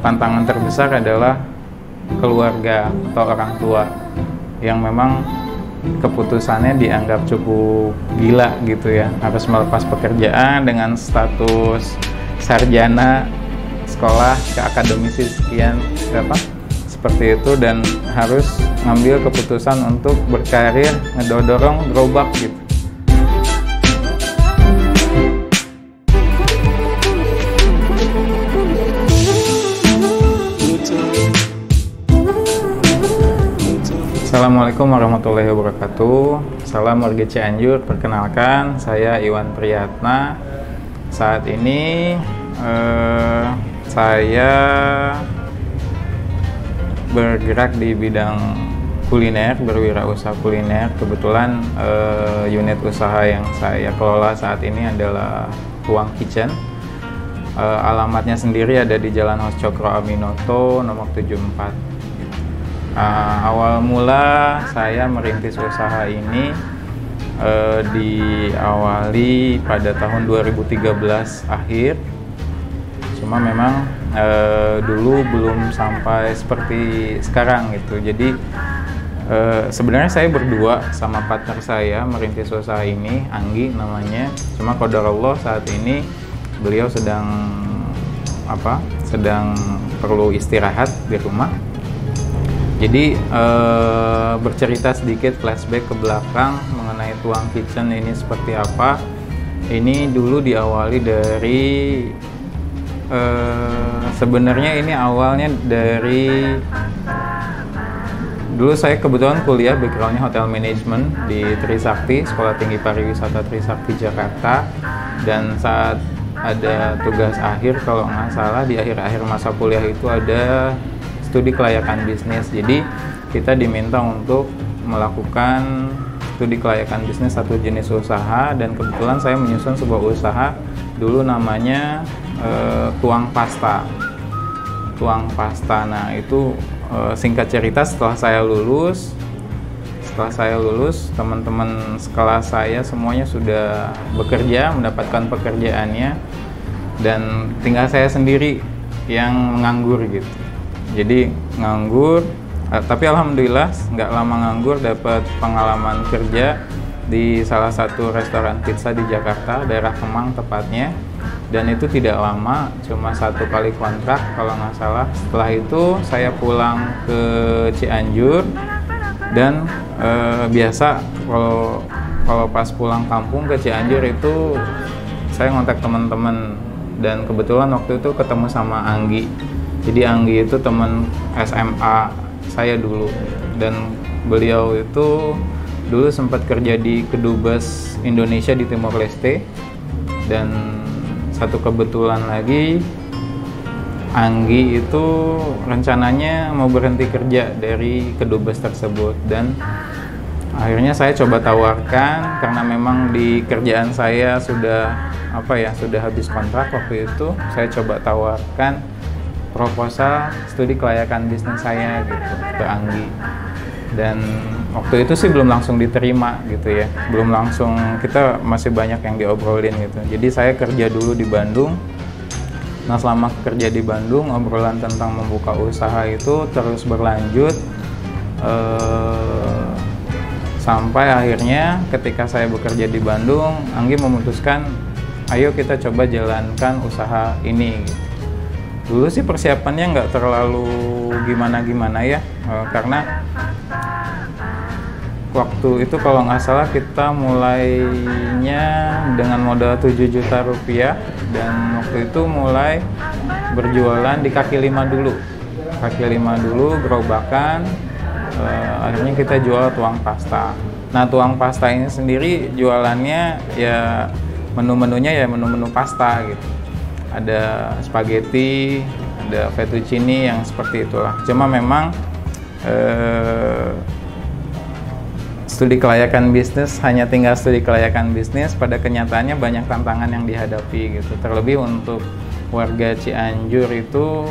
tantangan terbesar adalah keluarga atau orang tua yang memang keputusannya dianggap cukup gila gitu ya, harus melepas pekerjaan dengan status sarjana sekolah ke akademisi sekian seperti itu, dan harus ngambil keputusan untuk berkarir ngedorong gerobak gitu. Assalamualaikum warahmatullahi wabarakatuh. Salam warga Cianjur. Perkenalkan, saya Iwan Priyatna. Saat ini saya bergerak di bidang kuliner, berwirausaha kuliner. Kebetulan unit usaha yang saya kelola saat ini adalah Tuang Kitchen. Alamatnya sendiri ada di Jalan Hos Cokro Aminoto nomor 74. Awal mula saya merintis usaha ini diawali pada tahun 2013 akhir. Cuma memang dulu belum sampai seperti sekarang gitu. Jadi sebenarnya saya berdua sama partner saya merintis usaha ini, Anggi namanya. Cuma qadarullah saat ini beliau sedang perlu istirahat di rumah. Jadi bercerita sedikit flashback ke belakang mengenai Tuang Kitchen ini seperti apa. Ini dulu diawali dari sebenarnya ini awalnya dari dulu saya kebetulan kuliah backgroundnya hotel management di Trisakti, Sekolah Tinggi Pariwisata Trisakti Jakarta, dan saat ada tugas akhir kalau nggak salah di akhir-akhir masa kuliah itu ada studi kelayakan bisnis. Jadi kita diminta untuk melakukan studi kelayakan bisnis satu jenis usaha, dan kebetulan saya menyusun sebuah usaha dulu namanya Tuang Pasta. Tuang Pasta. Nah itu singkat cerita setelah saya lulus teman-teman sekelas saya semuanya sudah bekerja, mendapatkan pekerjaannya, dan tinggal saya sendiri yang menganggur gitu. Jadi nganggur, tapi alhamdulillah nggak lama nganggur, dapat pengalaman kerja di salah satu restoran pizza di Jakarta, daerah Kemang tepatnya. Dan itu tidak lama, cuma 1 kali kontrak kalau nggak salah. Setelah itu saya pulang ke Cianjur, dan biasa kalau pas pulang kampung ke Cianjur itu saya ngontak teman-teman, dan kebetulan waktu itu ketemu sama Anggi. Jadi Anggi itu teman SMA saya dulu, dan beliau itu dulu sempat kerja di Kedubes Indonesia di Timor Leste. Dan satu kebetulan lagi, Anggi itu rencananya mau berhenti kerja dari Kedubes tersebut, dan akhirnya saya coba tawarkan karena memang di kerjaan saya sudah habis kontrak waktu itu. Saya coba tawarkan proposal studi kelayakan bisnis saya gitu ke Anggi, dan waktu itu sih belum langsung diterima gitu ya, belum langsung, kita masih banyak yang diobrolin gitu. Jadi saya kerja dulu di Bandung. Nah selama kerja di Bandung, obrolan tentang membuka usaha itu terus berlanjut sampai akhirnya ketika saya bekerja di Bandung, Anggi memutuskan ayo kita coba jalankan usaha ini gitu. Dulu sih persiapannya nggak terlalu gimana-gimana ya, karena waktu itu kalau nggak salah kita mulainya dengan modal 7 juta rupiah, dan waktu itu mulai berjualan di kaki lima dulu, gerobakan. Akhirnya kita jual Tuang Pasta. Nah Tuang Pasta ini sendiri jualannya ya menu-menunya ya menu-menu pasta gitu. Ada spaghetti, ada fettuccine, yang seperti itulah. Cuma memang studi kelayakan bisnis hanya tinggal studi kelayakan bisnis, pada kenyataannya banyak tantangan yang dihadapi gitu. Terlebih untuk warga Cianjur itu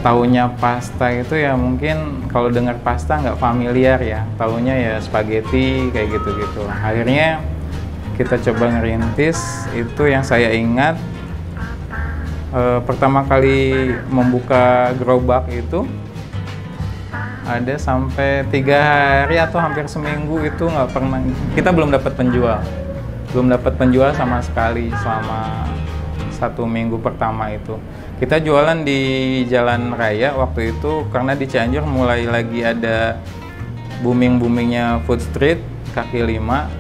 taunya pasta itu ya mungkin kalau dengar pasta nggak familiar ya, taunya ya spaghetti kayak gitu-gitu. Akhirnya kita coba ngerintis, itu yang saya ingat pertama kali membuka gerobak itu ada sampai 3 hari atau hampir seminggu itu nggak pernah, kita belum dapat penjual sama sekali selama 1 minggu pertama itu. Kita jualan di jalan raya waktu itu karena di Cianjur mulai lagi ada boomingnya food street kaki lima,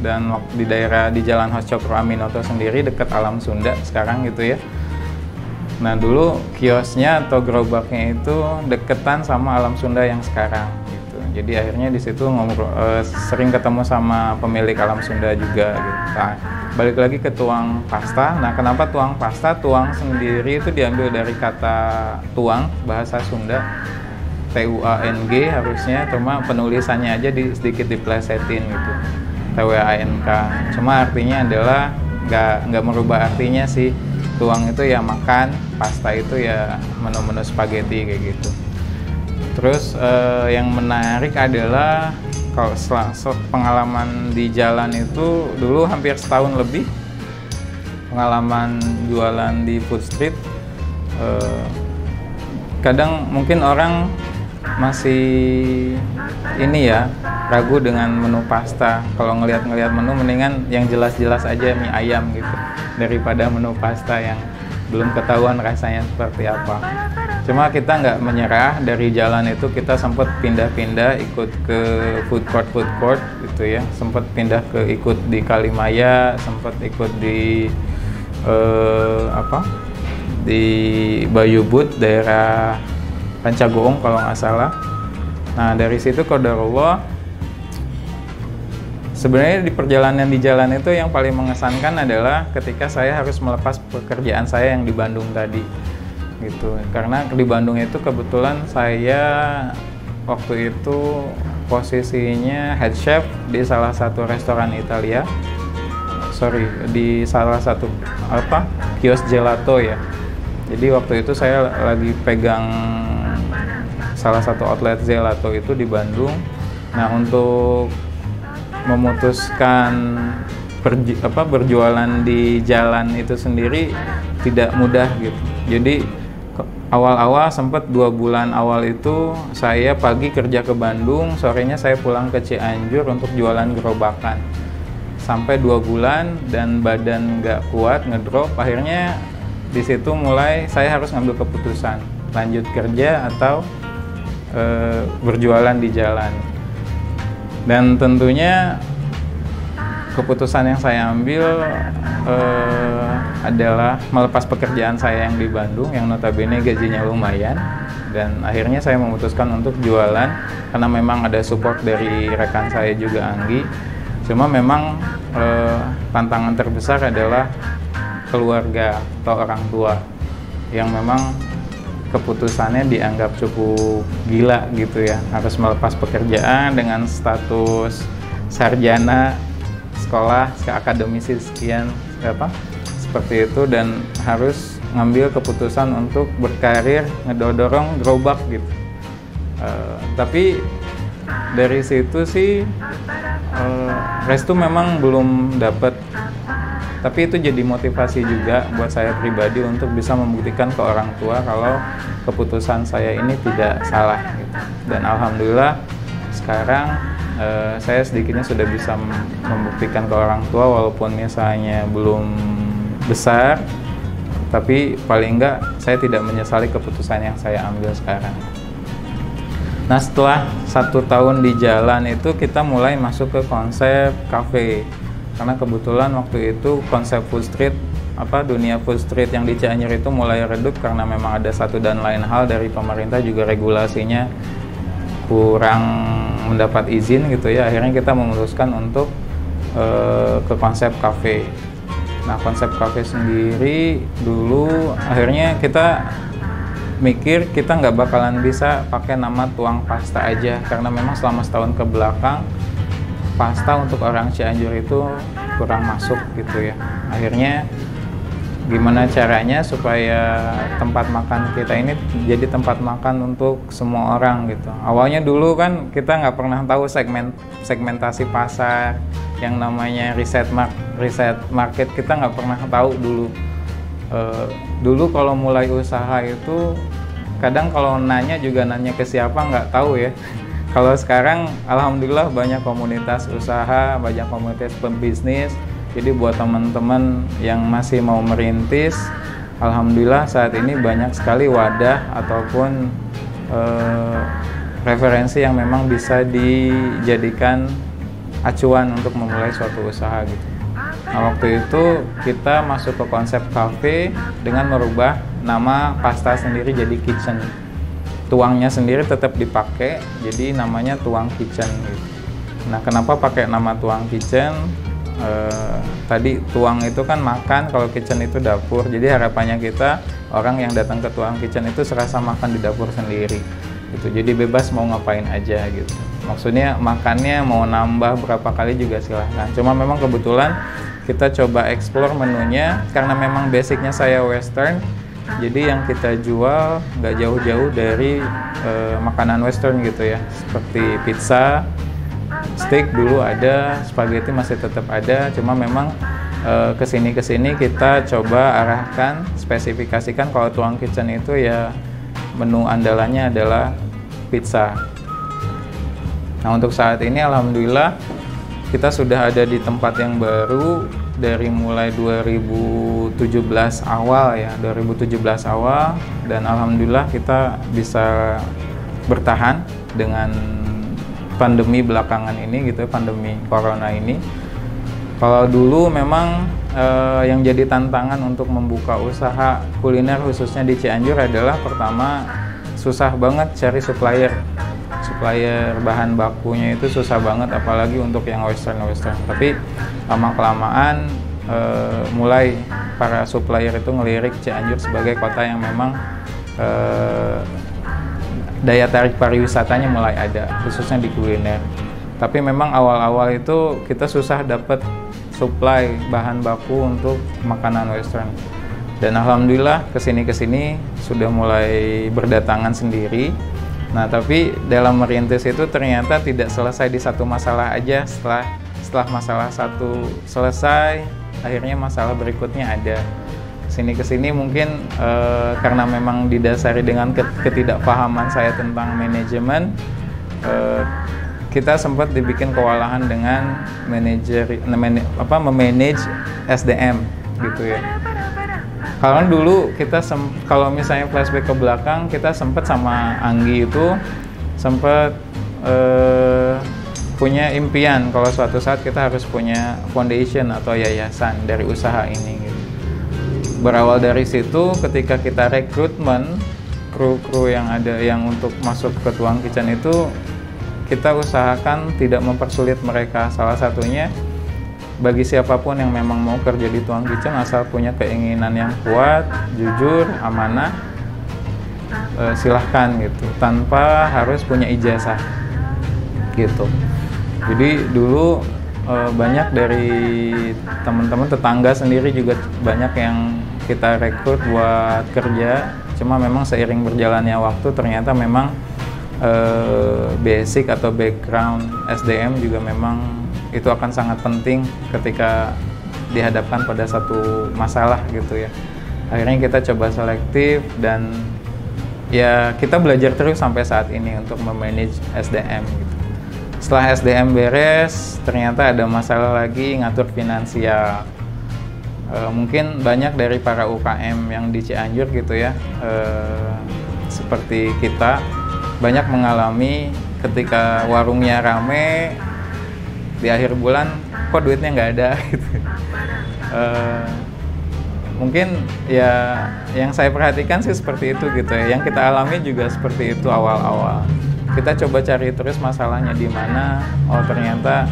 dan di daerah di Jalan Hos Cokro Aminoto sendiri dekat Alam Sunda sekarang gitu ya. Nah dulu kiosnya atau gerobaknya itu deketan sama Alam Sunda yang sekarang gitu. Jadi akhirnya di situ sering ketemu sama pemilik Alam Sunda juga gitu. Nah, balik lagi ke tuang pasta. Nah kenapa tuang pasta? Tuang sendiri itu diambil dari kata tuang, bahasa Sunda, TUANG harusnya, cuma penulisannya aja sedikit diplesetin gitu, TWANK. Cuma artinya adalah nggak merubah artinya sih. Tuang itu ya makan, pasta itu ya menu-menu spaghetti kayak gitu. Terus yang menarik adalah kalau pengalaman di jalan itu dulu hampir setahun lebih pengalaman jualan di food street. Kadang mungkin orang masih ini ya, ragu dengan menu pasta. Kalau ngelihat menu mendingan yang jelas-jelas aja, mie ayam gitu, daripada menu pasta yang belum ketahuan rasanya seperti apa. Cuma kita nggak menyerah, dari jalan itu kita sempat pindah-pindah ikut ke food court gitu ya, sempat pindah ke ikut di Kalimaya, sempat ikut di di Bayubut daerah Pancagoong kalau nggak salah. Nah dari situ qadarullah, sebenarnya di perjalanan di jalan itu yang paling mengesankan adalah ketika saya harus melepas pekerjaan saya yang di Bandung tadi gitu. Karena di Bandung itu kebetulan saya waktu itu posisinya head chef di salah satu restoran Italia, di salah satu kios gelato ya. Jadi waktu itu saya lagi pegang salah satu outlet gelato itu di Bandung. Nah untuk memutuskan berjualan di jalan itu sendiri tidak mudah gitu. Jadi awal-awal sempat 2 bulan awal itu saya pagi kerja ke Bandung, sorenya saya pulang ke Cianjur untuk jualan gerobakan. Sampai 2 bulan dan badan nggak kuat, ngedrop. Akhirnya di situ mulai saya harus ngambil keputusan lanjut kerja atau berjualan di jalan. Dan tentunya keputusan yang saya ambil adalah melepas pekerjaan saya yang di Bandung yang notabene gajinya lumayan, dan akhirnya saya memutuskan untuk jualan karena memang ada support dari rekan saya juga, Anggi. Cuma memang tantangan terbesar adalah keluarga atau orang tua yang memang keputusannya dianggap cukup gila gitu ya, harus melepas pekerjaan dengan status sarjana sekolah akademisi sekian seperti itu, dan harus ngambil keputusan untuk berkarir ngedorong gerobak gitu. Tapi dari situ sih restu memang belum dapat, tapi itu jadi motivasi juga buat saya pribadi untuk bisa membuktikan ke orang tua kalau keputusan saya ini tidak salah gitu. Dan alhamdulillah sekarang saya sedikitnya sudah bisa membuktikan ke orang tua, walaupun misalnya belum besar, tapi paling enggak saya tidak menyesali keputusan yang saya ambil sekarang. Nah setelah 1 tahun di jalan itu kita mulai masuk ke konsep cafe. Karena kebetulan waktu itu konsep food street, dunia food street yang di Cianjur itu mulai redup karena memang ada satu dan lain hal dari pemerintah juga regulasinya kurang mendapat izin gitu ya. Akhirnya kita memutuskan untuk ke konsep cafe. Nah konsep cafe sendiri dulu akhirnya kita mikir kita nggak bakalan bisa pakai nama tuang pasta aja, karena memang selama setahun ke belakang pasta untuk orang Cianjur itu kurang masuk gitu ya. Akhirnya gimana caranya supaya tempat makan kita ini jadi tempat makan untuk semua orang gitu. Awalnya dulu kan kita nggak pernah tahu segmentasi pasar, yang namanya riset market kita nggak pernah tahu dulu. Dulu kalau mulai usaha itu kadang kalau nanya juga nanya ke siapa nggak tahu ya. Kalau sekarang alhamdulillah banyak komunitas usaha, banyak komunitas pembisnis. Jadi buat teman-teman yang masih mau merintis, alhamdulillah saat ini banyak sekali wadah ataupun referensi yang memang bisa dijadikan acuan untuk memulai suatu usaha gitu. Nah, waktu itu kita masuk ke konsep cafe dengan merubah nama pasta sendiri jadi kitchen. Tuangnya sendiri tetap dipakai, jadi namanya Tuang Kitchen gitu. Nah, kenapa pakai nama Tuang Kitchen? Tadi tuang itu kan makan, kalau kitchen itu dapur. Jadi harapannya kita orang yang datang ke Tuang Kitchen itu serasa makan di dapur sendiri gitu. Jadi bebas mau ngapain aja gitu. Maksudnya makannya mau nambah berapa kali juga silahkan. Cuma memang kebetulan kita coba explore menunya karena memang basicnya saya western. Jadi yang kita jual nggak jauh-jauh dari makanan western gitu ya. Seperti pizza, steak dulu ada, spaghetti masih tetap ada. Cuma memang kesini kita coba arahkan, spesifikasikan kalau Tuang Kitchen itu ya menu andalannya adalah pizza. Nah, untuk saat ini alhamdulillah kita sudah ada di tempat yang baru dari mulai 2017 awal ya, 2017 awal, dan alhamdulillah kita bisa bertahan dengan pandemi belakangan ini gitu, pandemi corona ini. Kalau dulu memang yang jadi tantangan untuk membuka usaha kuliner khususnya di Cianjur adalah pertama susah banget cari supplier bahan bakunya itu susah banget, apalagi untuk yang western. Tapi lama-kelamaan mulai para supplier itu ngelirik Cianjur sebagai kota yang memang daya tarik pariwisatanya mulai ada, khususnya di kuliner. Tapi memang awal-awal itu kita susah dapat supply bahan baku untuk makanan western. Dan alhamdulillah kesini sudah mulai berdatangan sendiri. Nah, tapi dalam merintis itu ternyata tidak selesai di satu masalah aja. Setelah masalah satu selesai, akhirnya masalah berikutnya ada. Kesini mungkin karena memang didasari dengan ketidakpahaman saya tentang manajemen, kita sempat dibikin kewalahan dengan memanage SDM gitu ya. Karena dulu kita kalau misalnya flashback ke belakang, kita sempat sama Anggi itu sempat punya impian kalau suatu saat kita harus punya foundation atau yayasan dari usaha ini gitu. Berawal dari situ, ketika kita rekrutmen kru yang ada yang untuk masuk ke Tuang Kitchen itu, kita usahakan tidak mempersulit mereka. Salah satunya bagi siapapun yang memang mau kerja di Tuang Kitchen, asal punya keinginan yang kuat, jujur, amanah, silahkan gitu, tanpa harus punya ijazah gitu. Jadi dulu banyak dari teman-teman tetangga sendiri juga banyak yang kita rekrut buat kerja. Cuma memang seiring berjalannya waktu ternyata memang basic atau background SDM juga memang itu akan sangat penting ketika dihadapkan pada satu masalah gitu ya. Akhirnya kita coba selektif dan ya kita belajar terus sampai saat ini untuk memanage SDM gitu. Setelah SDM beres, ternyata ada masalah lagi ngatur finansial. Mungkin banyak dari para UKM yang di Cianjur gitu ya, seperti kita, banyak mengalami ketika warungnya rame, di akhir bulan kok duitnya nggak ada gitu. Mungkin ya yang saya perhatikan sih seperti itu gitu ya. Yang kita alami juga seperti itu awal-awal. Kita coba cari terus masalahnya di mana. Oh, ternyata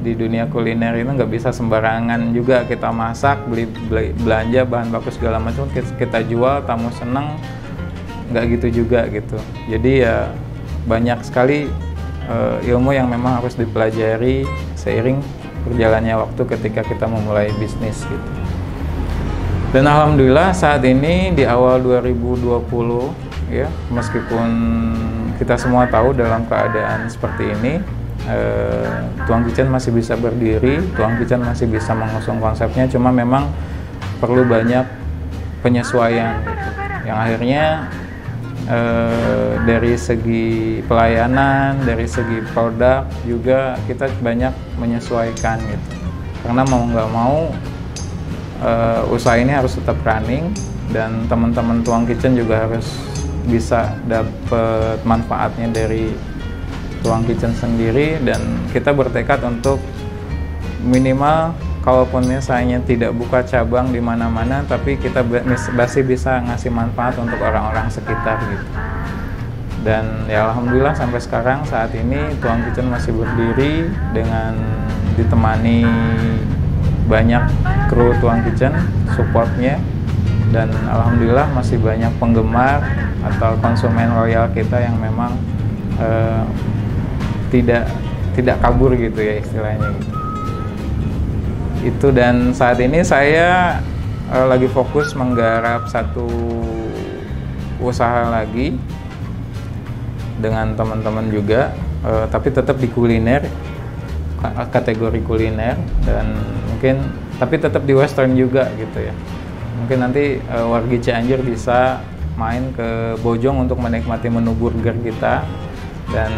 di dunia kuliner itu nggak bisa sembarangan juga kita masak, beli belanja bahan baku segala macam kita jual, tamu seneng, nggak gitu juga gitu. Jadi ya banyak sekali ilmu yang memang harus dipelajari seiring berjalannya waktu ketika kita memulai bisnis gitu. Dan alhamdulillah saat ini di awal 2020 ya, meskipun kita semua tahu dalam keadaan seperti ini, Tuang Kitchen masih bisa berdiri, Tuang Kitchen masih bisa mengusung konsepnya, cuma memang perlu banyak penyesuaian gitu. Yang akhirnya dari segi pelayanan, dari segi produk juga kita banyak menyesuaikan gitu. Karena mau nggak mau usaha ini harus tetap running, dan teman-teman Tuang Kitchen juga harus bisa dapat manfaatnya dari Tuang Kitchen sendiri. Dan kita bertekad untuk minimal kalaupun misalnya tidak buka cabang di mana-mana, tapi kita masih bisa ngasih manfaat untuk orang-orang sekitar gitu. Dan ya alhamdulillah sampai sekarang saat ini Tuang Kitchen masih berdiri dengan ditemani banyak kru Tuang Kitchen supportnya, dan alhamdulillah masih banyak penggemar atau konsumen loyal kita yang memang tidak kabur gitu ya istilahnya gitu. Itu, dan saat ini saya lagi fokus menggarap satu usaha lagi dengan teman-teman juga, tapi tetap di kuliner, kategori kuliner, dan mungkin tapi tetap di western juga gitu ya. Mungkin nanti wargi Cianjur bisa main ke Bojong untuk menikmati menu burger kita, dan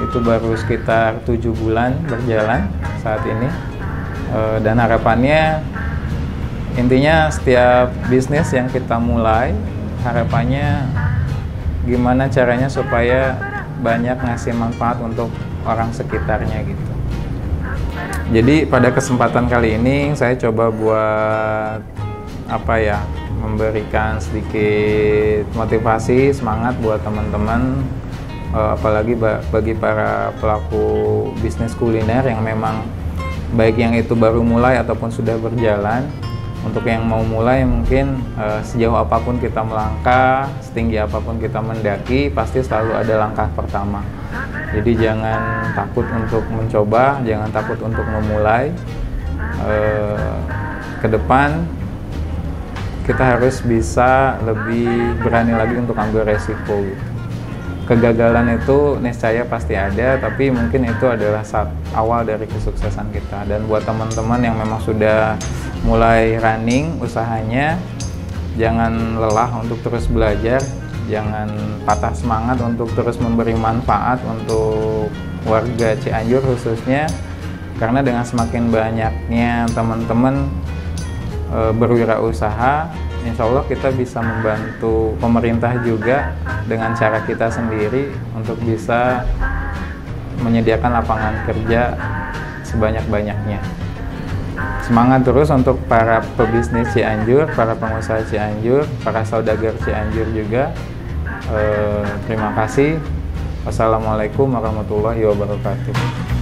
itu baru sekitar 7 bulan berjalan saat ini. Dan harapannya intinya setiap bisnis yang kita mulai, harapannya gimana caranya supaya banyak ngasih manfaat untuk orang sekitarnya gitu. Jadi pada kesempatan kali ini saya coba buat memberikan sedikit motivasi, semangat buat teman-teman, apalagi bagi para pelaku bisnis kuliner yang memang baik yang itu baru mulai ataupun sudah berjalan. Untuk yang mau mulai, mungkin sejauh apapun kita melangkah, setinggi apapun kita mendaki, pasti selalu ada langkah pertama. Jadi jangan takut untuk mencoba, jangan takut untuk memulai. Ke depan kita harus bisa lebih berani lagi untuk ambil resiko gitu. Kegagalan itu niscaya pasti ada, tapi mungkin itu adalah awal dari kesuksesan kita. Dan buat teman-teman yang memang sudah mulai running usahanya, jangan lelah untuk terus belajar, jangan patah semangat untuk terus memberi manfaat untuk warga Cianjur khususnya, karena dengan semakin banyaknya teman-teman berwirausaha, insya Allah kita bisa membantu pemerintah juga dengan cara kita sendiri untuk bisa menyediakan lapangan kerja sebanyak-banyaknya. Semangat terus untuk para pebisnis Cianjur, para pengusaha Cianjur, para saudagar Cianjur juga. Terima kasih. Wassalamualaikum warahmatullahi wabarakatuh.